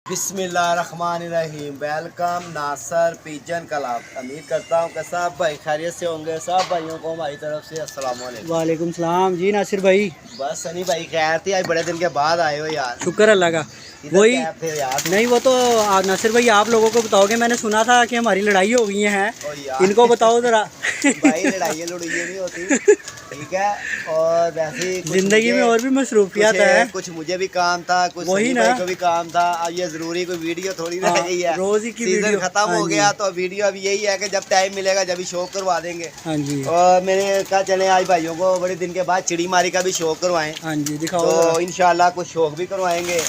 बिस्मिल्लाहिर्रहमानिर्रहीम। वेलकम नासर pigeon club. उम्मीद करता हूँ कि सब भाई खैरियत से होंगे। सब भाइयों को हमारी तरफ से अस्सलाम वालेकुम। वालेकुम सलाम जी नासिर भाई। बस सनी भाई खैर थी, आज बड़े दिन के बाद आए हो यार। शुक्र अल्लाह का। इधर वही क्या थे यार? नहीं वो तो नासिर भाई आप लोगों को बताओगे। मैंने सुना था कि हमारी लड़ाई हो गई है, ओ यार इनको बताओ जरा। भाई लड़ाई नहीं होती, ठीक है। और वैसे ही जिंदगी में और भी मसरूफियात है। कुछ मुझे भी काम था, कुछ वही सनी ना। भाई को भी काम था। अब ये जरूरी कोई वीडियो थोड़ी रह गई है। रोज ही की सीजन वीडियो खत्म हाँ हो जी। गया तो वीडियो अब यही है कि जब टाइम मिलेगा जब भी शौक करवा देंगे। हाँ जी और मैंने कहा चले आज भाइयों को बड़े दिन के बाद चिड़ी मारी का भी शौक करवाएं। हाँ जी दिखाओ तो इंशाल्लाह कुछ शौक भी करवाएंगे।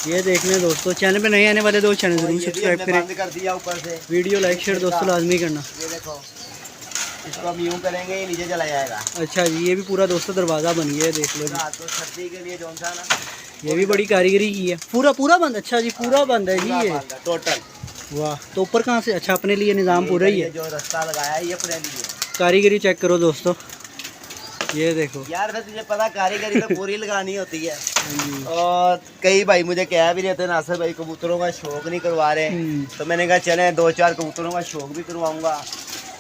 ये देख लें दोस्तों, चैनल पे नए आने वाले दोस्त चैनल जरूर ये भी सब्सक्राइब हमने करें। बंद कर दिया ऊपर से। वीडियो लाइक शेयर दोस्तों लाजमी करना। ये देखो, इसको हम यूं करेंगे ये नीचे चला जाएगा। अच्छा जी, ये भी पूरा दोस्तों दरवाज़ा बन गया है, देख लो। रात को सर्दी के लिए जो सा ना, ये भी बड़ी कारीगरी की है। पूरा बंद। अच्छा जी पूरा बंद है जी ये। टोटल। वाह, तो ऊपर कहाँ से? अच्छा अपने लिए निज़ाम पूरा ही है। जो रास्ता लगाया है ये अपने लिए। कारीगरी चेक करो दोस्तों, ये देखो यार फिर तुझे पता कारीगरी तो पूरी लगानी होती है। और कई भाई मुझे कह भी रहे थे नासिर भाई कबूतरों का शौक नहीं करवा रहे, तो मैंने कहा चले 2-4 कबूतरों का शौक भी करवाऊंगा।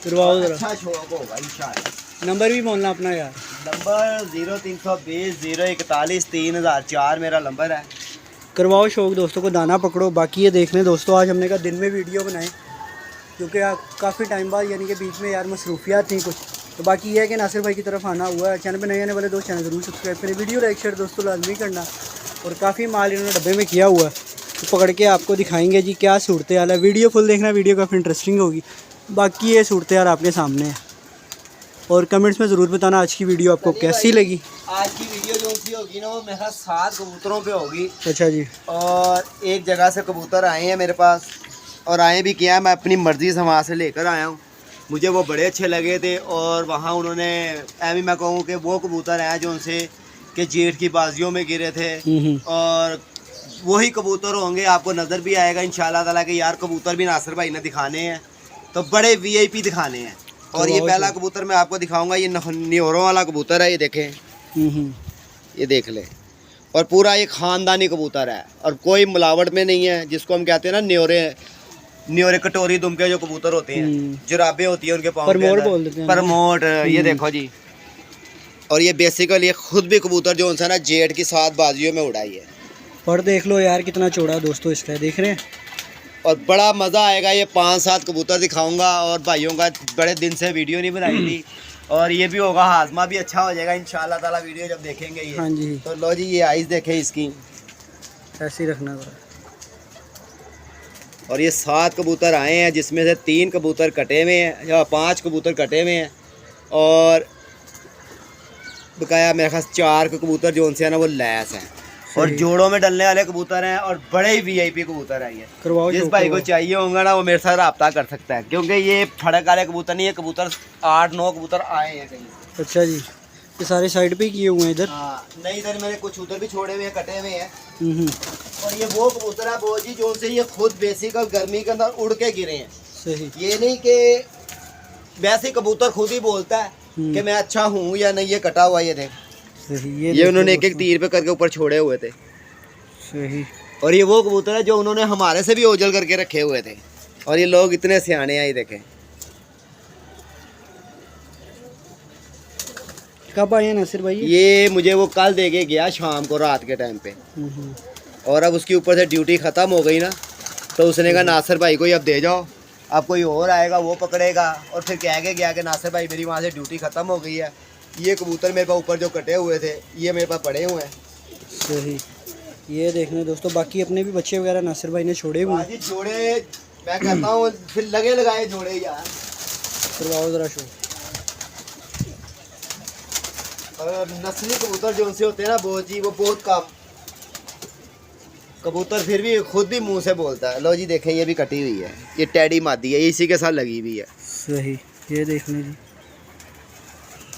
करवाओ जरा। अच्छा शौक होगा इंशाल्लाह। नंबर भी बोलना अपना यार। नंबर 0320 041 3004 मेरा नंबर है। करवाओ शौक दोस्तों को, दाना पकड़ो। बाकी ये देख लें दोस्तों, आज हमने कहा दिन में वीडियो बनाएं क्योंकि काफ़ी टाइम बाद यानी कि बीच में यार मसरूफियात थी कुछ। तो बाकी ये है कि नासिर भाई की तरफ आना हुआ है। चैनल पे नए आने वाले दोस्त चैनल जरूर सब्सक्राइब करें। वीडियो लाइक शेयर दोस्तों लाजमी करना। और काफ़ी माल इन्होंने डब्बे में किया हुआ है, तो पकड़ के आपको दिखाएंगे जी क्या सूरत हाल है। वीडियो फुल देखना, वीडियो काफ़ी इंटरेस्टिंग होगी। बाकी ये सूरत हाल आपके सामने है। और कमेंट्स में ज़रूर बताना आज की वीडियो आपको कैसी लगी। आज की वीडियो जो सी होगी ना वो मेरा 7 कबूतरों पे होगी। अच्छा जी। और एक जगह से कबूतर आए हैं मेरे पास, और आए भी किया मैं अपनी मर्ज़ी से वहाँ से लेकर आया हूँ। मुझे वो बड़े अच्छे लगे थे और वहाँ उन्होंने ऐसे मैं कहूँ कि वो कबूतर हैं जो उनसे कि जेठ की बाजियों में गिरे थे। और वही कबूतर होंगे, आपको नज़र भी आएगा इंशाल्लाह ताला कि यार कबूतर भी नासिर भाई ने दिखाने हैं, तो बड़े वीआईपी दिखाने हैं। और ये पहला कबूतर मैं आपको दिखाऊंगा, ये न्योरों वाला कबूतर है। ये देखें, ये देख लें। और पूरा ये ख़ानदानी कबूतर है और कोई मिलावट में नहीं है, जिसको हम कहते हैं ना न्योरे कटोरी दुम के जो कबूतर होते हैं, जुराबें होती हैं उनके पाँव के अंदर, बोल देते हैं परमोट। ये देखो जी। और ये बेसिकली खुद भी कबूतर जो उनसे ना जेठ की 7 बाजियों में उड़ाई है। और देख लो यार कितना चौड़ा दोस्तों इसका, देख रहे हैं। और बड़ा मज़ा आएगा। ये 5-7 कबूतर दिखाऊंगा और भाइयों का बड़े दिन से वीडियो नहीं बनाई थी, और ये भी होगा, हाजमा भी अच्छा हो जाएगा इंशाल्लाह ताला वीडियो जब देखेंगे ये। हाँ जी। तो लो जी, ये आइज़ देखें इसकी। ऐसे ही रखना जरा। और ये 7 कबूतर आए हैं, जिसमें से 3 कबूतर कटे हुए हैं या 5 कबूतर कटे हुए हैं, और बकाया मेरे ख्याल 4 कबूतर जो उनसे है ना वो लैस हैं, और जोड़ों में डलने वाले कबूतर हैं, और बड़े ही वीआईपी कबूतर हैं ये। करवाओ जिस भाई को चाहिए होगा ना वो मेरे साथ रब्ता कर सकता है, क्योंकि ये फड़क वाले कबूतर नहीं है। कबूतर 8-9 कबूतर आए हैं कहीं से। अच्छा जी, ये सारे साइड पे किए हुए हैं इधर। हाँ, नहीं इधर मैंने कुछ उधर भी छोड़े हुए हैं, कटे हुए हैं। और ये वो कबूतर है वो जी जो से ये खुद बेसिकल गर्मी के अंदर उड़ के गिरे हैं। सही। ये नहीं कि वैसे कबूतर खुद ही बोलता है कि मैं अच्छा हूँ या नहीं। ये कटा हुआ, ये देख। सही। ये उन्होंने एक तीर पे करके ऊपर छोड़े हुए थे। सही। और ये वो कबूतर है जो उन्होंने हमारे से भी ओझल करके रखे हुए थे, और ये लोग इतने सियाने हैं। ये देखें। कब आए हैं नासिर भाई? ये मुझे वो कल दे के गया शाम को, रात के टाइम पे। और अब उसके ऊपर से ड्यूटी ख़त्म हो गई ना, तो उसने कहा नासिर भाई को ही अब दे जाओ, अब कोई और आएगा वो पकड़ेगा। और फिर कह के गया कि नासिर भाई मेरी वहाँ से ड्यूटी ख़त्म हो गई है। ये कबूतर मेरे पास ऊपर जो कटे हुए थे ये मेरे पास पड़े हुए हैं। सही। ये देखने दोस्तों, बाकी अपने भी बच्चे वगैरह नासिर भाई ने छोड़े हुए हैं। जोड़े मैं कहता हूँ फिर लगे लगाए जोड़े यार। करवाओ जरा शो। और नस्ली कबूतर जो उनसे होते हैं ना वो जी, वो बहुत कम कबूतर फिर भी खुद भी मुंह से बोलता है। लो जी देखें, ये भी कटी हुई है, ये टैडी मादी है, इसी के साथ लगी हुई है। सही। ये देखने जी।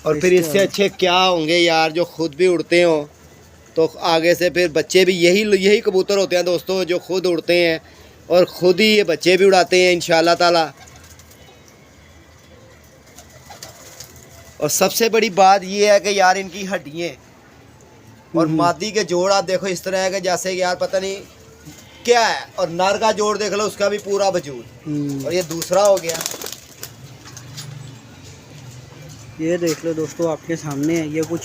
और फिर इससे अच्छे क्या होंगे यार जो खुद भी उड़ते हो, तो आगे से फिर बच्चे भी यही कबूतर होते हैं दोस्तों, जो खुद उड़ते हैं और खुद ही ये बच्चे भी उड़ाते हैं इंशाल्लाह ताला। और सबसे बड़ी बात ये है कि यार इनकी हड्डियाँ और मादी के जोड़ आप देखो इस तरह है कि जैसे कि यार पता नहीं क्या है। और नर का जोड़ देख लो, उसका भी पूरा वजूद। और ये दूसरा हो गया। ये देख लो दोस्तों आपके सामने है, ये कुछ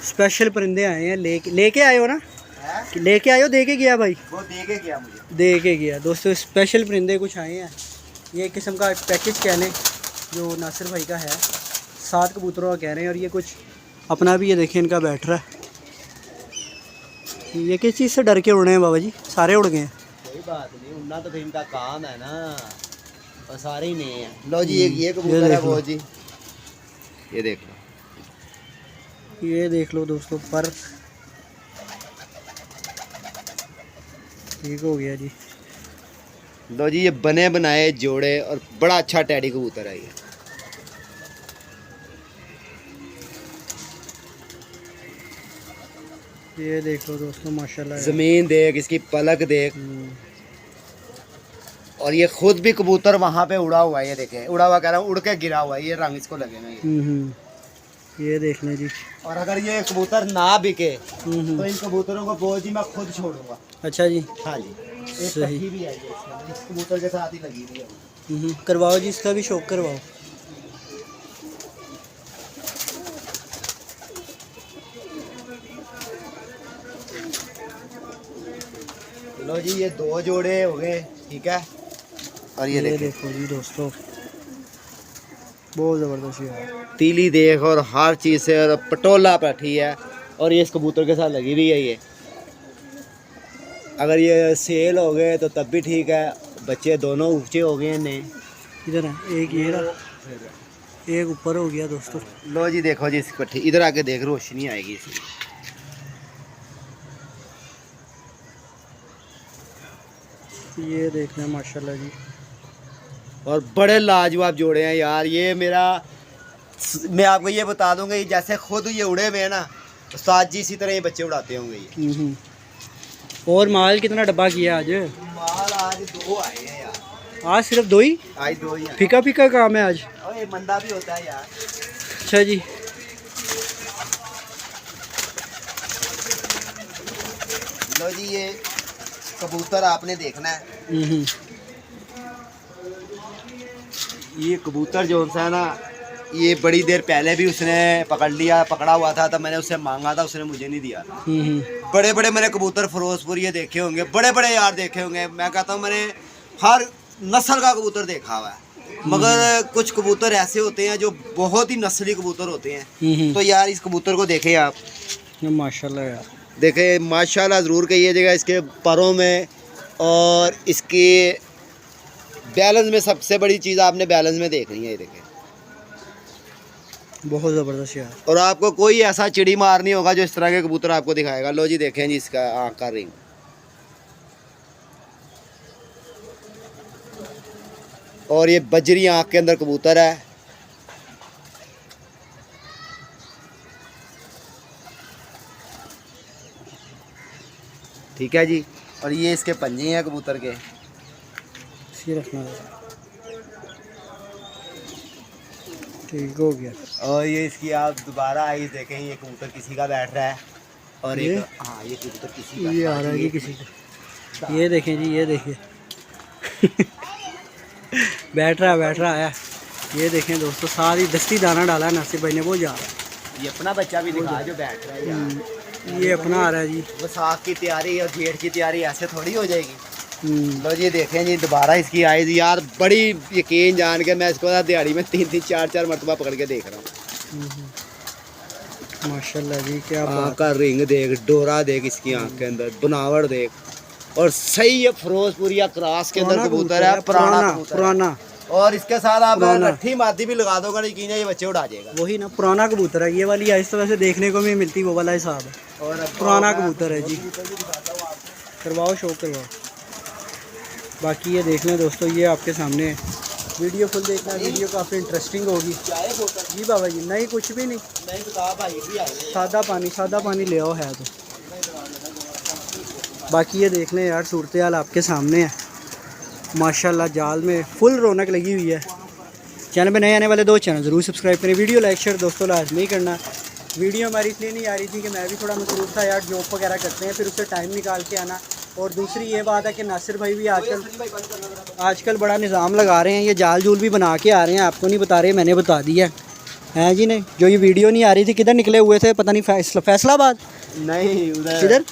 स्पेशल परिंदे आए हैं। लेके आए हो ना? लेके आए हो? दे के गया भाई? वो दे के गया मुझे। दे के गया दोस्तों। स्पेशल परिंदे कुछ आए हैं। ये एक किस्म का पैकेज कह लें जो नासिर भाई का है। 7 कबूतरों का कह रहे हैं। और ये कुछ अपना भी, ये देखें इनका बैठ रहा है। ये किस चीज़ से डर के उड़ रहे हैं बाबा जी? सारे उड़ गए हैं। कोई बात नहीं, उड़ना तो फिर इनका काम है ना, और सारे ही नहीं है। लो जी ये कबूतर है वो जी, ये देख लो। ये देख लो दोस्तों, पर ठीक हो गया जी। लो जी ये बने बनाए जोड़े और बड़ा अच्छा टैडी कबूतर है ये। ये देख लो दोस्तों माशाल्लाह। जमीन देख, इसकी पलक देख। और ये खुद भी कबूतर वहाँ पे उड़ा हुआ है, ये देखें, उड़ा हुआ कह रहा हूँ, उड़ के गिरा हुआ है। ये रंग इसको लगेगा ये देख लें जी। और अगर ये कबूतर ना बिके तो इन कबूतरों को बोझ ही मैं खुद छोड़ूंगा। अच्छा जी। हाँ जी, एक सही। पट्टी भी है ये इसमें, इस कबूतर के साथ ही लगी हुई है। करवाओ जी, इसका भी शौक करवाओ। लो जी ये 2 जोड़े हो गए, ठीक है। और ये देखो जी दोस्तों, बहुत ज़बरदस्त है। तीली देख, और हर चीज़ से, और पटोला बैठी है। और ये इस कबूतर के साथ लगी हुई है ये। अगर ये सेल हो गए तो तब भी ठीक है, बच्चे दोनों ऊंचे हो गए ने। इधर है एक, ये रहा, एक ऊपर हो गया दोस्तों। लो जी देखो जी इसकी पट्टी, इधर आके देख, रोशनी आएगी इसमें। ये देखना माशाल्लाह जी। और बड़े लाजवाब जोड़े हैं यार ये। मैं आपको ये बता दूंगा, ये जैसे खुद ये उड़े हुए हैं ना, उस्ताद जी इसी तरह ये बच्चे उड़ाते होंगे ये। और माल कितना डब्बा किया आज? माल आज 2 आए हैं यार। आज सिर्फ 2 ही? आज 2 ही। फीका फीका काम है आज। और ये मंदा भी होता है यार। अच्छा जी। लो जी ये कबूतर आपने देखना है। ये कबूतर जो है ना, ये बड़ी देर पहले भी उसने पकड़ा हुआ था, तब मैंने उससे मांगा था, उसने मुझे नहीं दिया। बड़े बड़े मैंने कबूतर फिरोजपुर ये देखे होंगे, बड़े बड़े यार देखे होंगे। मैं कहता हूँ मैंने हर नस्ल का कबूतर देखा हुआ है, मगर कुछ कबूतर ऐसे होते हैं जो बहुत ही नस्ली कबूतर होते हैं। तो यार इस कबूतर को देखें आप, माशाल्लाह यार, देखें माशाल्लाह ज़रूर कहिएगा। इसके परों में और इसके बैलेंस में, सबसे बड़ी चीज़ आपने बैलेंस में देखनी है, ये देखें बहुत ज़बरदस्त यार। और आपको कोई ऐसा चिड़ी मार नहीं होगा जो इस तरह के कबूतर आपको दिखाएगा। लो जी देखें जी इसका आँख का रिंग, और ये बजरी आँख के अंदर कबूतर है। ठीक है जी। और ये इसके पंजे हैं कबूतर के, रखना ठीक हो गया। और ये इसकी आप दोबारा आई देखें, ये कबूतर किसी का बैठ रहा है। और ये? एक हाँ ये कबूतर किसी का, ये आ रहा है किसी का। ये देखें जी, ये देखिए बैठ रहा है। ये देखें दोस्तों, सारी दस्ती दाना डाला है नासिर भाई ने, वो जा रहा है। ये अपना बच्चा भी दिखा जो बैठ रहा है यार। ये अपना आ रहा है जी। वसाख की तैयारी और जेठ की तैयारी ऐसे थोड़ी हो जाएगी। लो जी देखें जी, दोबारा इसकी आई थी यार, बड़ी यकीन जान के मैं इसको दिहाड़ी में 3-3 4-4 मरतबा पकड़ के देख रहा हूँ। माशाल्लाह जी, क्या आँख का रिंग देख, डोरा देख, इसकी आँख के अंदर बनावट देख, और सही है फिरोजपुरिया क्रॉस के अंदर कबूतर है, पुराना। और इसके साथ आप लट्ठी मादी भी लगा दोगे यकीन है ये बच्चे उड़ा जाएगा। वही ना, पुराना कबूतर है। ये वाली इस तरह से देखने को भी मिलती, वो वाला हिसाब है। और पुराना कबूतर है जी। करवाओ, शौक करवाओ। बाकी ये देख लें दोस्तों, ये आपके सामने है। वीडियो फुल देखना, वीडियो काफ़ी इंटरेस्टिंग होगी। जी बाबा जी, नहीं कुछ भी नहीं, सादा पानी ले आओ है तो। बाकी ये देख लें यार, सूरत हाल आपके सामने है। माशाल्लाह जाल में फुल रौनक लगी हुई है। चैनल पे नए आने वाले 2 चैनल ज़रूर सब्सक्राइब करें। वीडियो लाइक शेयर दोस्तों लाजमी करना। वीडियो हमारी इसलिए नहीं आ रही थी कि मैं भी थोड़ा मसरूफ़ था यार, जॉब वगैरह करते हैं, फिर उससे टाइम निकाल के आना और दूसरी ये बात है कि नासिर भाई भी आजकल बड़ा निज़ाम लगा रहे हैं, ये जाल जूल भी बना के आ रहे हैं, आपको नहीं बता रहे, मैंने बता दिया है जी। नहीं, जो ये वीडियो नहीं आ रही थी, किधर निकले हुए थे पता नहीं, फैसलाबाद नहीं, उधर किधर,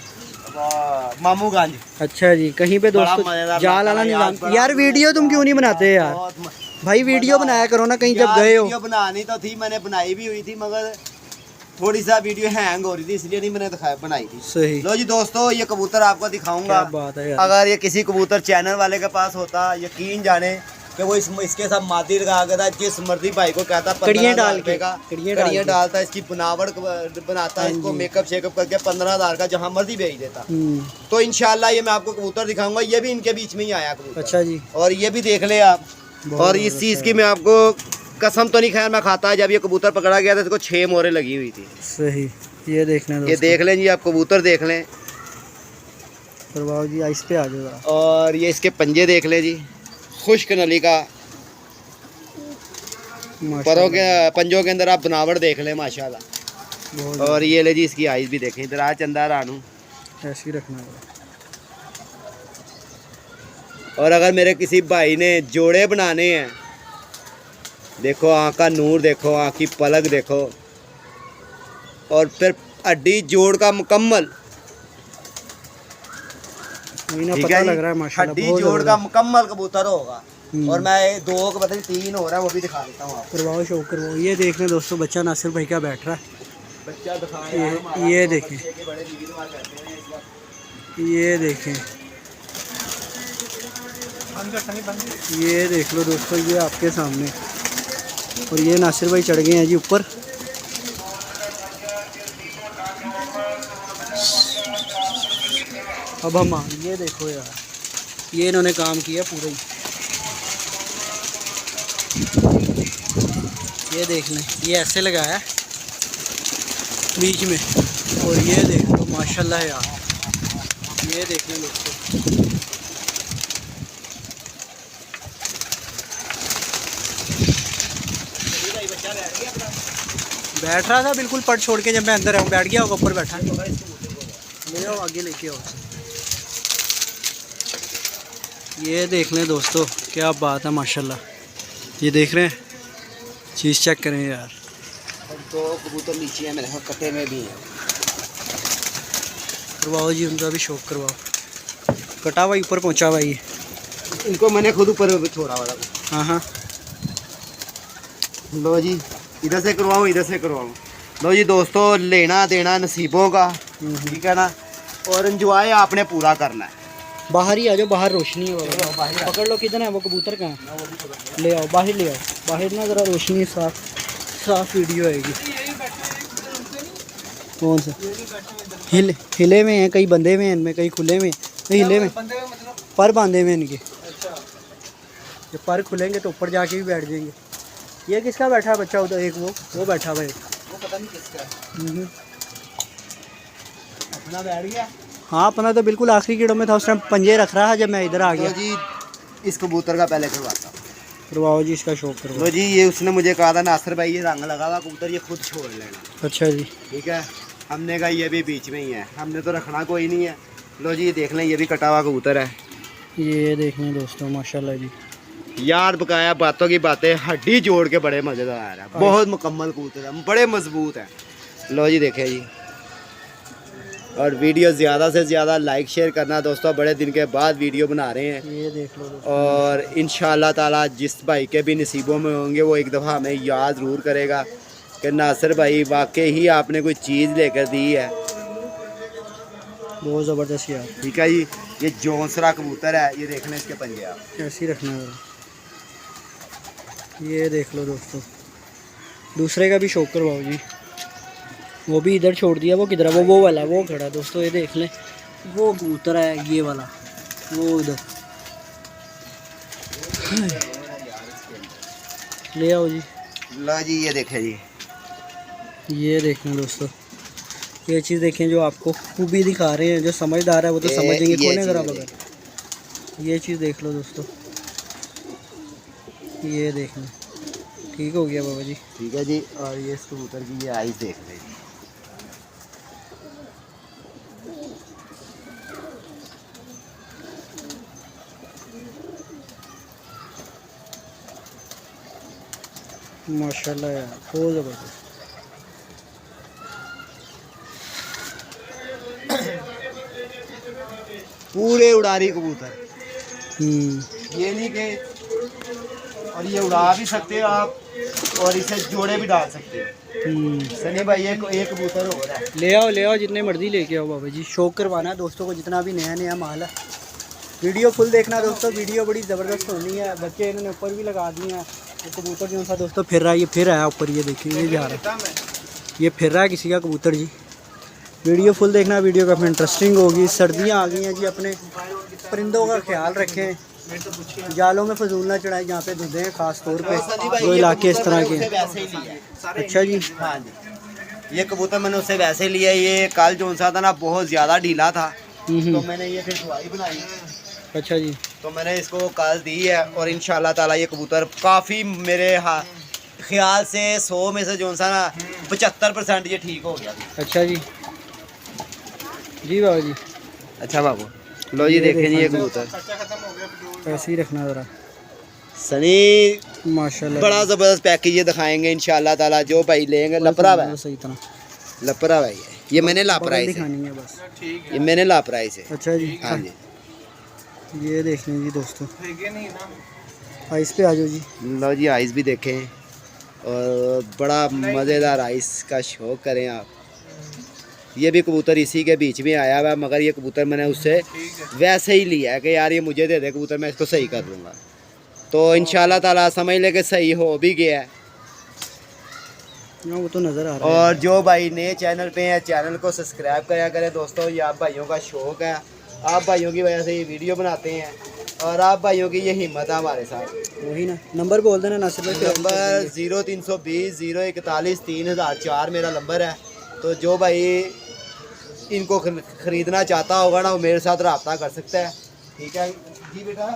मामूगंज। अच्छा जी, कहीं पे दोस्तों जाल वाला निज़ाम। यार वीडियो तुम क्यों नहीं बनाते यार भाई, वीडियो बनाया करो ना कहीं जब गए हो। वीडियो बनानी तो थी, मैंने बनाई भी हुई थी, मगर थोड़ी सा वीडियो हैंग हो रही थी, इसलिए नहीं मैंने बनाई थी। सही। लो जी दोस्तों, ये कबूतर आपको दिखाऊंगा। क्या बात है यार। अगर ये किसी कबूतर चैनल वाले के पास होता, यकीन जाने कि वो इसके साथ मादी लगा के था, जिस मर्जी भाई को कहता 15,000 रुपये का कड़ियाँ डालता, इसकी बनावट बनाता, इसको मेकअप शेकअप करके 15,000 का जहाँ मर्जी भेज देता। तो इंशाल्लाह ये मैं आपको कबूतर दिखाऊंगा, ये भी इनके बीच में ही आया कबूतर। अच्छा जी। और ये भी देख ले आप। और इस चीज़ की मैं आपको कसम तो नहीं, खैर मैं खाता, जब ये कबूतर पकड़ा गया था इसको 6 मोहरें लगी हुई थी। सही। ये देखना, ये देख लें जी आप, कबूतर देख लें। प्रभाव जी आइस पे आ जाएगा। और ये इसके पंजे देख लें जी, खुश्क नली का, परों के पंजों के अंदर आप बनावट देख लें माशाल्लाह। और ये ले जी इसकी आइस भी देखें, इधर आ चंदा रानू, ऐसे ही रखना है। और अगर मेरे किसी भाई ने जोड़े बनाने हैं, देखो आँख का नूर देखो, आँख की पलक देखो, और फिर हड्डी जोड़ का मुकम्मल, पता लग रहा है माशाल्लाह, हड्डी जोड़ का मुकम्मल कबूतर होगा। और मैं 2 के बदले 3 हो रहा है, वो भी दिखा देता हूँ आपको। करवाओ शो करवाओ। ये देख लें दोस्तों, बच्चा नासिर भाई का बैठ रहा है, बच्चा दिखाएं। ये देखें, ये देखें, ये देख लो दोस्तों, ये आपके सामने। और ये नासिर भाई चढ़ गए हैं जी ऊपर। अब हम ये देखो यार, ये इन्होंने काम किया पूरा ही। ये देख लें, ये ऐसे लगाया बीच में, और ये देख लो माशाल्लाह यार, ये देख लें दोस्तों। बैठ रहा था बिल्कुल, पट छोड़ के जब मैं अंदर आऊँ बैठ गया होगा, ऊपर बैठा। ले आओ आगे लेके आओ। ये देख लें दोस्तों, क्या बात है माशाल्लाह। ये देख रहे हैं, चीज़ चेक करें यार। तो कबूतर नीचे है मेरे कट्टे में भी है। करवाओ जी, उनका भी शौक करवाओ। कटा हुआ ऊपर पहुँचा हुआ ये, इनको मैंने खुद ऊपर छोड़ा वाला। हाँ हाँ। लो जी, इधर से करवाऊँ, इधर से करवाऊँ। लो जी दोस्तों, लेना देना नसीबों का, ठीक है ना, और एंजॉय आपने पूरा करना है। बाहर ही आ जाओ, बाहर रोशनी है, पकड़ लो। किधर है वो कबूतर, कहाँ है? ले आओ बाहर, ले आओ बाहर ना, ज़रा रोशनी साफ वीडियो आएगी। कौन सा हिले में हैं, कई बंधे हुए हैं इनमें, कई खुले में, कई हिले में, पर बांधे हुए इनके। जब पर खुलेंगे तो ऊपर जाके भी बैठ जाएंगे। ये किसका बैठा है बच्चा उधर? एक वो बैठा हुआ है, वो पता नहीं किसका है। अपना बैठ गया। हाँ, अपना तो बिल्कुल आखिरी कीड़ों में था, उस टाइम पंजे रख रहा है जब मैं इधर आ गया। तो जी इस कबूतर का पहले करवाता हूँ। करवाओ जी, इसका शौक करवाओ। तो जी ये उसने मुझे कहा था, नासिर भाई ये रंग लगा हुआ कबूतर, ये खुद छोड़ लेना। अच्छा जी, ठीक है। हमने कहा ये भी बीच में ही है, हमने तो रखना कोई नहीं है। लो जी ये देख लें, ये भी कटा हुआ कबूतर है। ये देख लें दोस्तों माशाल्लाह जी, यार बकाया बातों की बातें, हड्डी जोड़ के बड़े मज़ेदार है, बहुत मुकम्मल कबूतर है, बड़े मजबूत है। लो जी देखे जी, और वीडियो ज़्यादा से ज़्यादा लाइक शेयर करना दोस्तों, बड़े दिन के बाद वीडियो बना रहे हैं। ये देख लो दोस्तों। और इंशाअल्लाह ताला जिस भाई के भी नसीबों में होंगे वो एक दफ़ा हमें याद ज़रूर करेगा कि नासिर भाई वाकई ही आपने कोई चीज़ लेकर दी है। बहुत ज़बरदस्त यार। ठीक है जी, ये जौनसरा कबूतर है, ये देख लें इसके पंजे आप। ऐसे ही रखना है। ये देख लो दोस्तों, दूसरे का भी शौक करवाओ जी। वो भी इधर छोड़ दिया, वो किधर है? वो वाला वो खड़ा दोस्तों, ये देख लें, वो कबूतर है ये वाला, वो उधर। ले आओ जी। लो जी ये देखें जी, ये देखें दोस्तों, ये चीज़ देखें जो आपको खूबी दिखा रहे हैं। जो समझदार है वो तो समझेंगे, कौन है ज़रा बगैर। ये चीज़ देख लो दोस्तों, ये देख लें। ठीक हो गया बाबा जी। ठीक है जी। और ये इस कबूतर की ये आइज़ देख लें जी। माशाल्लाह यार, बहुत ज़बरदस्त। पूरे उड़ारी कबूतर, ये नहीं कि, और ये उड़ा भी सकते हो आप और इसे जोड़े भी डाल सकते हो। सनी भाई एक कबूतर हो रहा है, ले आओ जितने मर्जी लेके आओ बाबा जी, शौक करवाना है दोस्तों को, जितना भी नया नया माल है। वीडियो फुल देखना दोस्तों, वीडियो बड़ी ज़बरदस्त होनी है। बच्चे इन्होंने ऊपर भी लगा दिए हैं। वो कबूतर जो सा दोस्तों फिर रहा है, ये फिर आया ऊपर, ये देखिए ये जा रहा है, ये फिर रहा है किसी का कबूतर जी। वीडियो फुल देखना, वीडियो काफ़ी इंटरेस्टिंग होगी। सर्दियाँ आ गई हैं जी, अपने परिंदों का ख्याल रखें, जालों में फजूल ना चढ़ाएं जहाँ पे धुंधे हैं, ख़ास तौर पे जो इलाके इस तरह के हैं। अच्छा जी, हाँ जी, ये कबूतर मैंने उससे वैसे लिया। ये कल जो सा था ना बहुत ज़्यादा ढीला था, तो मैंने ये फिर खुआई बनाई। अच्छा जी, तो मैंने इसको कल दी है और इंशाल्लाह ताला ये कबूतर काफ़ी मेरे ख्याल से 100 में से जो सा ना 75% ये ठीक हो गया। अच्छा जी, जी बाबा जी। अच्छा बाबू, लो जी देखें जी ये कबूतर, ऐसे ही रखना ज़रा। सनी माशाल्लाह बड़ा ज़बरदस्त पैकेज ये दिखाएंगे इंशाल्लाह ताला, जो भाई लेंगे। लपरा है, सही तरह लपरा भाई है ये, मैंने लापराई से दिखानी है बस, ये मैंने लापराई से। अच्छा जी, हाँ जी, ये देख लें जी दोस्तों, आइस पे आ जाओ जी। लो जी आइस भी देखें, और बड़ा मज़ेदार आइस का शौक करें आप। ये भी कबूतर इसी के बीच में आया हुआ है, मगर ये कबूतर मैंने उससे वैसे ही लिया है कि यार ये मुझे दे दे कबूतर, मैं इसको सही कर दूँगा। तो इंशाल्लाह ताला समझ ले कि सही हो भी गया है। वो तो नज़र आ रहा है। और जो भाई नए चैनल पे हैं, चैनल को सब्सक्राइब करा करें दोस्तों। ये आप भाइयों का शौक़ है, आप भाइयों की वजह से ये वीडियो बनाते हैं, और आप भाइयों की ये हिम्मत है हमारे साथ। वही ना, नंबर बोल देना नासिर भाई। नंबर 0320 041 3004 मेरा नंबर है। तो जो भाई इनको ख़रीदना चाहता होगा ना, वो मेरे साथ रब्ता कर सकता है। ठीक है जी बेटा।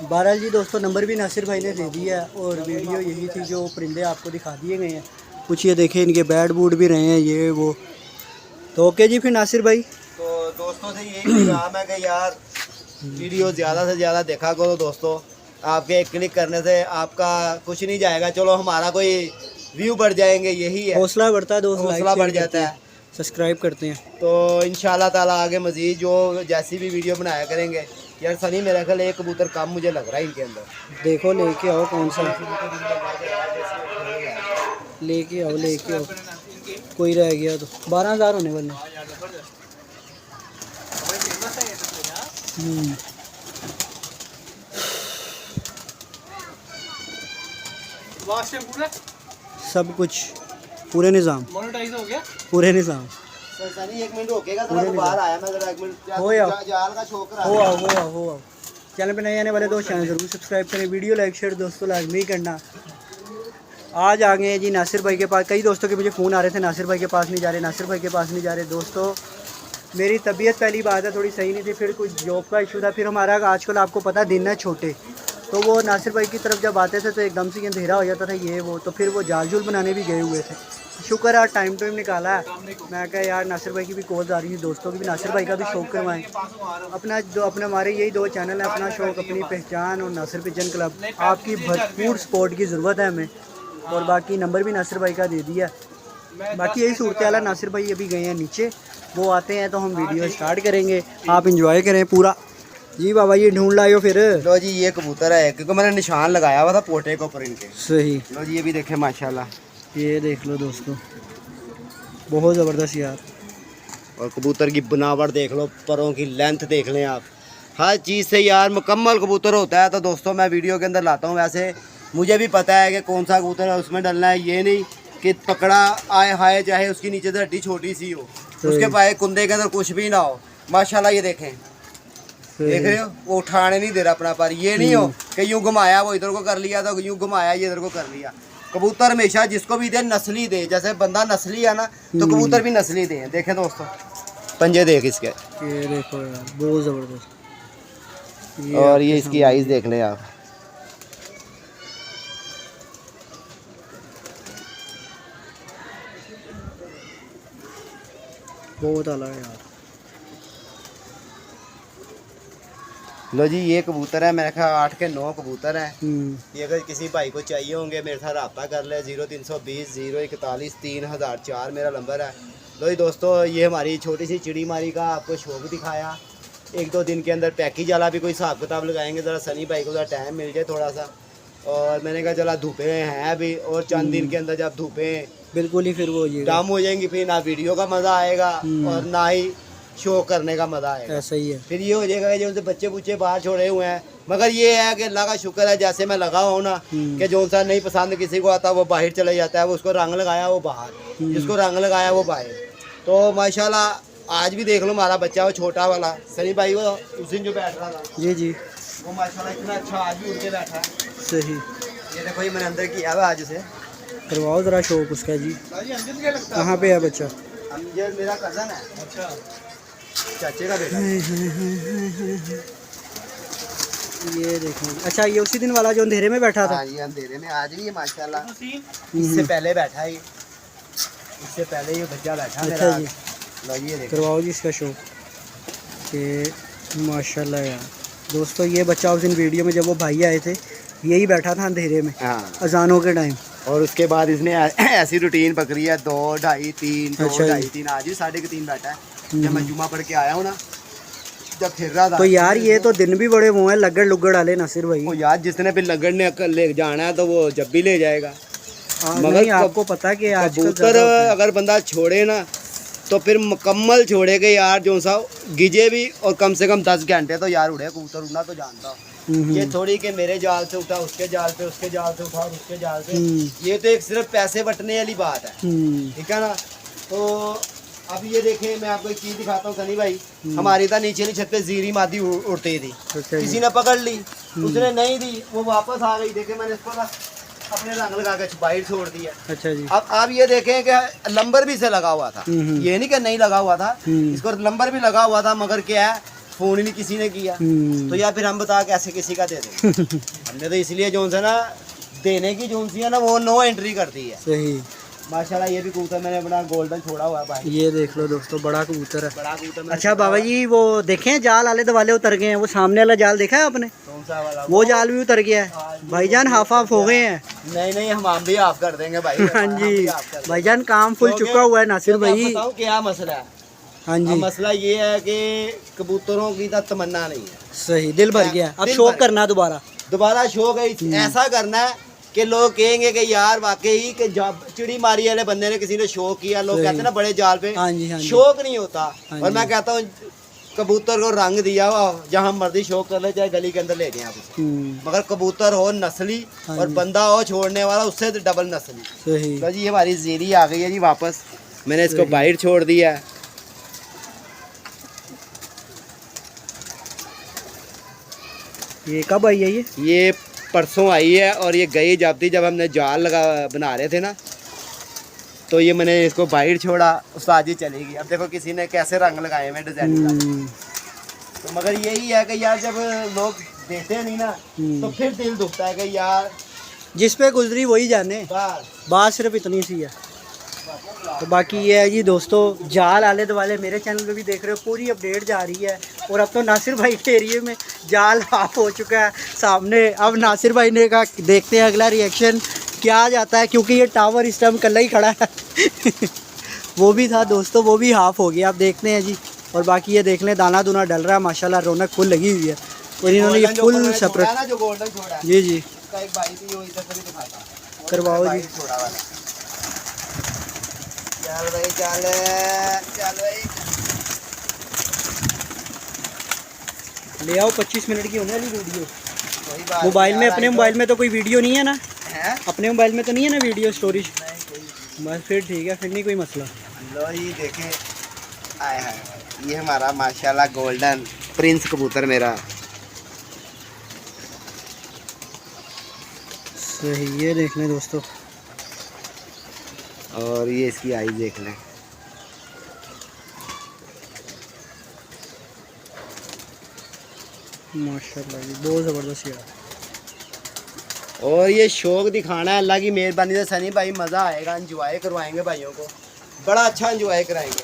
बहरहाल जी दोस्तों, नंबर भी नासिर भाई ने दे दिया है, और वीडियो यही थी, जो परिंदे आपको दिखा दिए गए हैं। कुछ ये देखें, इनके बैड बूड भी रहे हैं ये वो। तो ओके जी, फिर नासिर भाई, तो दोस्तों से यही काम है कि यार वीडियो ज़्यादा से ज़्यादा देखा करो दोस्तों। आपके एक क्लिक करने से आपका कुछ नहीं जाएगा, चलो हमारा कोई व्यू बढ़ जाएंगे, यही है, हौसला बढ़ता है दोस्त, हौसला बढ़ जाता है, सब्सक्राइब करते हैं। तो इंशाल्लाह ताला आगे मज़ीद जो जैसी भी वीडियो बनाया करेंगे। यार सनी मेरा ख्याल एक कबूतर कम मुझे लग रहा है इनके अंदर। देखो लेके आओ, कौन सा लेके आओ, कोई रह गया तो 12,000 होने वाले। सब कुछ पूरे निज़ाम मोनेटाइज हो गया, पूरे निज़ाम। सनी एक मिनट रुकेगा, थोड़ा बाहर आया मैं जरा, एक मिनट हो आओ, जाल का शौक रहा हो आओ। चैनल पे नए आने वाले दोस्त चैनल ज़रूर सब्सक्राइब करें, वीडियो लाइक शेयर दोस्तों लाजमी करना। आज आ गए हैं जी नासिर भाई के पास। कई दोस्तों के मुझे फ़ोन आ रहे थे, नासिर भाई के पास नहीं जा रहे, नासिर भाई के पास नहीं जा रहे। दोस्तों मेरी तबीयत पहली बात है थोड़ी सही नहीं थी, फिर कुछ जॉब का इशू था, फिर हमारा आजकल आपको पता है दिन है छोटे, तो वो नासिर भाई की तरफ जब आते थे तो एकदम से अंधेरा हो जाता था ये वो, तो फिर वो जाल जुल बनाने भी गए हुए थे। शुक्र है टाइम निकाला है। मैं कहा यार नासिर भाई की भी कॉल आ रही है, दोस्तों की भी, नासिर भाई का भी शौक़ करवाएं। अपना हमारे यही दो चैनल हैं, अपना शौक़ अपनी पहचान और नासिर पिजन क्लब। आपकी भरपूर सपोर्ट की ज़रूरत है हमें, और बाकी नंबर भी नासिर भाई का दे दिया। बाकी यही सूरत हाल है, नासिर भाई अभी गए हैं नीचे, वो आते हैं तो हम वीडियो स्टार्ट करेंगे, आप इंजॉय करें पूरा। जी बाबा ये ढूंढ लाओ फिर। लो जी ये कबूतर है, क्योंकि मैंने निशान लगाया हुआ था पोटे के ऊपर इनके। सही। लो जी ये भी देखें माशाल्लाह, ये देख लो दोस्तों, बहुत ज़बरदस्त यार। और कबूतर की बनावट देख लो, परों की लेंथ देख लें आप, हर चीज़ से यार मुकम्मल कबूतर होता है। तो दोस्तों मैं वीडियो के अंदर लाता हूँ, वैसे मुझे भी पता है कि कौन सा कबूतर है उसमें डलना है, ये नहीं कि पकड़ा आए हाय चाहे उसकी नीचे से हड्डी छोटी सी हो, उसके पाए कुंदे के अंदर कुछ भी ना हो। माशाल्लाह ये देखें, देख रहे हो वो उठाने नहीं दे रहा अपना पर, ये नहीं हो कि यूँ घुमाया वो इधर को कर लिया तो यूँ घुमाया ये इधर को कर लिया। कबूतर हमेशा जिसको भी दे नस्ली दे, जैसे बंदा नस्ली है ना तो कबूतर भी नस्ली दे। देखें दोस्तों पंजे देख इसके, ये देखो यार बहुत ज़बरदस्त। और ये इसकी आइज़ देख लें आप, बहुत आला है यार। लो जी ये कबूतर है, मेरे ख्याल 8 के 9 कबूतर हैं। हम्म। ये अगर किसी भाई को चाहिए होंगे मेरे साथ रब्ता कर ले, 0320 041 3004 मेरा नंबर है। लो जी दोस्तों, ये हमारी छोटी सी चिड़ी मारी का आपको शौक दिखाया। 1-2 दिन के अंदर पैकेज वाला भी कोई हिसाब किताब लगाएंगे, ज़रा सनी भाई को ज़रा टाइम मिल जाए थोड़ा सा। और मैंने कहा चला धूपें हैं अभी, और चंद दिन के अंदर जब धूपें बिल्कुल ही फिर वो हो जाएगा, डाम हो जाएंगी, फिर ना वीडियो का मज़ा आएगा और ना ही शो करने का मज़ा आएगा। ऐसा ही है। फिर ये हो जाएगा कि जो उनसे बच्चे बुच्चे बाहर छोड़े हुए हैं। मगर ये है कि अल्लाह का शुक्र है, जैसे मैं लगा हूँ ना कि जो सा नहीं पसंद किसी को आता वो बाहर चले जाता है, वो उसको रंग लगाया वो बाहर, जिसको रंग लगाया वो बाहर। तो माशाल्लाह आज भी देख लो हमारा बच्चा वो छोटा वाला सनी भाई, वो उस दिन जो बैठ रहा था जी जी, वो माशाल्लाह इतना अच्छा आज भी उड़ के बैठा है। सही। ये देखो ये मैंने अंदर किया हुआ आज से। करवाओ ज़रा शौक उसका जी। कहाँ पे है बच्चा? ये मेरा कज़न है। अच्छा, चाचे का बेटा। ये देखो, अच्छा ये उसी दिन वाला जो अंधेरे में बैठा था? हाँ ये अंधेरे में आज भी है माशाल्लाह। इससे पहले बैठा है, इससे पहले ये बच्चा बैठा अच्छा मेरा। जी, लो ये देखो। करवाओ जी इसका शौक कि माशाल्लाह यार दोस्तों, ये बच्चा उस दिन वीडियो में जब वो भाई आए थे यही बैठा था अंधेरे में हाँ, अजानों के टाइम। और उसके बाद इसने ऐसी रूटीन पकड़ी है 2, 2:30, 3, 2, अच्छा जी। 2:30, 3, आज भी 3:30 बैठा है। जब मैं जुमा पढ़ के आया हूँ ना, जब फिर रहा था तो यार ये तो दिन भी बड़े वो हैं लगड़ लुगड़ वाले नासिर भाई। वो यार जिसने फिर लगड़ ने ले जाना है तो वो जब भी ले जाएगा। मगर नहीं, आपको पता कि आजकल कबूतर ज़्यादा होते हैं। अगर बंदा छोड़े ना तो फिर मुकम्मल छोड़ेगा यार, जो सा गिजे भी और कम से कम 10 घंटे तो यार उड़े। कबूतर उड़ना तो जानता हूँ, ये थोड़ी कि मेरे जाल से उठा उसके जाल पे, उसके जाल से उठा उसके जाल से। ये तो एक सिर्फ पैसे बटने वाली बात है, ठीक है ना। तो अब ये देखें, मैं आपको एक चीज़ दिखाता हूँ सनी भाई। हमारी था नीचे छत पे जीरी मादी उड़ती थी, किसी ने पकड़ ली, उसने नहीं दी, वो वापस आ गई। देखे मैंने इसको ना अपने रंग लगा के बाहर छोड़ दिया। अच्छा जी। अब आप ये देखें कि लंबर भी से लगा हुआ था, ये नहीं कि नहीं लगा हुआ था, इसको लंबर भी लगा हुआ था, मगर क्या है फोन ही नहीं किसी ने किया। तो या फिर हम बता कैसे किसी का दे दें। हमने तो इसलिए जो है ना देने की जो है ना वो नो एंट्री करती है। सही माशाल्लाह ये भी कबूतर मैंने अपना गोल्डन छोड़ा हुआ है भाई। ये देख लो दोस्तों, बड़ा कबूतर है। बड़ा कबूतर। अच्छा बाबा जी, वो देखें जाल आले दवाले उतर गए हैं, वो सामने वाला जाल देखा है आपने? कौन सा वाला? वो जाल भी उतर गया है भाईजान, हाफ हाफ हो गए हैं। नहीं नहीं, हम भी हाफ कर देंगे भाई। हाँ जी भाईजान, काम फुल चुका हुआ है नासिर भाई। बताओ क्या मसला है। हाँ जी, मसला ये है कि कबूतरों की तो तमन्ना नहीं है। सही, दिल भर गया, अब शौक करना दोबारा शौक है, ऐसा करना है कि लोग कहेंगे कि यार वाकई कि जब चिड़ी मारी वाले बंदे ने किसी ने शौक किया। लोग कहते हैं ना बड़े जाल पे शौक नहीं होता, और मैं कहता हूँ कबूतर को रंग दिया हुआ, जहाँ मर्जी शौक कर ले, चाहे गली के अंदर ले जाए आप उसे। मगर कबूतर हो नस्ली और बंदा हो छोड़ने वाला, उससे तो डबल नस्ली। तो जी ये हमारी जीरी आ गई है जी वापस, मैंने इसको बाहर छोड़ दिया है। ये कब आई है? ये परसों आई है, और ये गई जब हमने जाल लगा बना रहे थे ना, तो ये मैंने इसको बाहर छोड़ा, उस आज ही चलेगी। अब देखो किसी ने कैसे रंग लगाए हुए डिजाइन। तो मगर यही है कि यार जब लोग देते नहीं ना तो फिर दिल दुखता है कि यार जिस पे गुजरी वही जाने। बात सिर्फ इतनी सी है। तो बाकी ये है जी दोस्तों, जाल आले दुआले मेरे चैनल पे भी देख रहे हो, पूरी अपडेट जा रही है। और अब तो नासिर भाई के एरिए में जाल हाफ हो चुका है सामने। अब नासिर भाई ने कहा देखते हैं अगला रिएक्शन क्या आ जाता है, क्योंकि ये टावर इस टाइम कल ही खड़ा है। वो भी था दोस्तों, वो भी हाफ हो गया, अब देखते हैं जी। और बाकी ये देख लें, दाना दूना डल रहा है माशाल्लाह, रौनक फुल लगी हुई है। और इन्होंने ये फुल सेपरेट जी जी करवाओ जी। चल भाई चल भाई, ले आओ, 25 मिनट की होने वाली वीडियो। मोबाइल में, अपने मोबाइल में तो कोई वीडियो नहीं है ना? अपने मोबाइल में तो नहीं है ना वीडियो स्टोरेज? बस फिर ठीक है, फिर नहीं कोई मसला। लो ये देखें, आए हाय, ये हमारा माशाल्लाह गोल्डन प्रिंस कबूतर मेरा। सही, ये देख लें दोस्तों, और ये इसकी आई देख लें। माशाल्लाह जी, बहुत ज़बरदस्त यार। और ये शौक दिखाना है, अल्लाह की मेहरबानी से सनी भाई, मज़ा आएगा, एंजॉय करवाएंगे भाइयों को, बड़ा अच्छा एंजॉय कराएंगे।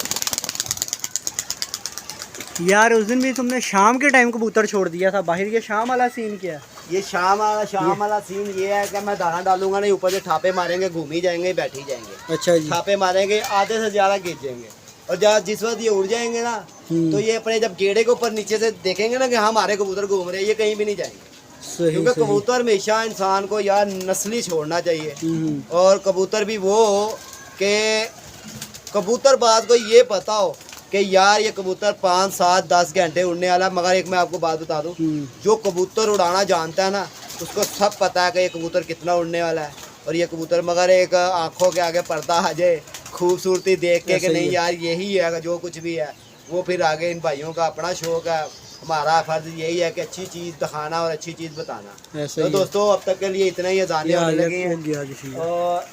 यार उस दिन भी तुमने शाम के टाइम कबूतर छोड़ दिया था बाहर, ये शाम वाला सीन क्या है? ये शाम वाला सीन ये है कि मैं दाना डालूंगा नहीं, ऊपर से छापे मारेंगे, घूम ही जाएंगे, बैठ ही जाएंगे। अच्छा जी। छापे मारेंगे, आधे से ज़्यादा खींचेंगे, और जब जिस वक्त ये उड़ जाएंगे ना, तो ये अपने जब गेड़े के ऊपर नीचे से देखेंगे ना कि हाँ हमारे कबूतर घूम रहे हैं, ये कहीं भी नहीं जाएंगे। सही क्योंकि सही। कबूतर हमेशा इंसान को यार नस्ली छोड़ना चाहिए, और कबूतर भी वो हो कि कबूतर बात को ये पता हो कि यार ये कबूतर 5, 7, 10 घंटे उड़ने वाला है। मगर एक मैं आपको बात बता दूं, जो कबूतर उड़ाना जानता है ना, उसको सब पता है कि ये कबूतर कितना उड़ने वाला है और ये कबूतर, मगर एक आंखों के आगे पर्दा आ जाए खूबसूरती देख के कि नहीं यार यही है जो कुछ भी है, वो फिर आगे इन भाइयों का अपना शौक है। हमारा फर्ज यही है कि अच्छी चीज़ दिखाना और अच्छी चीज़ बताना। तो दोस्तों अब तक के लिए इतना ही, अजानें होने लगी हैं और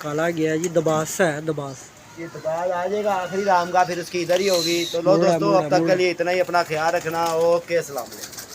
काला गया जी, दबास है दबास, ये दबाल आ जाएगा आखिरी राम का, फिर उसकी इधर ही होगी। तो लो दोस्तों अब तक के लिए इतना ही, अपना ख्याल रखना। ओके, अस्सलाम वालेकुम।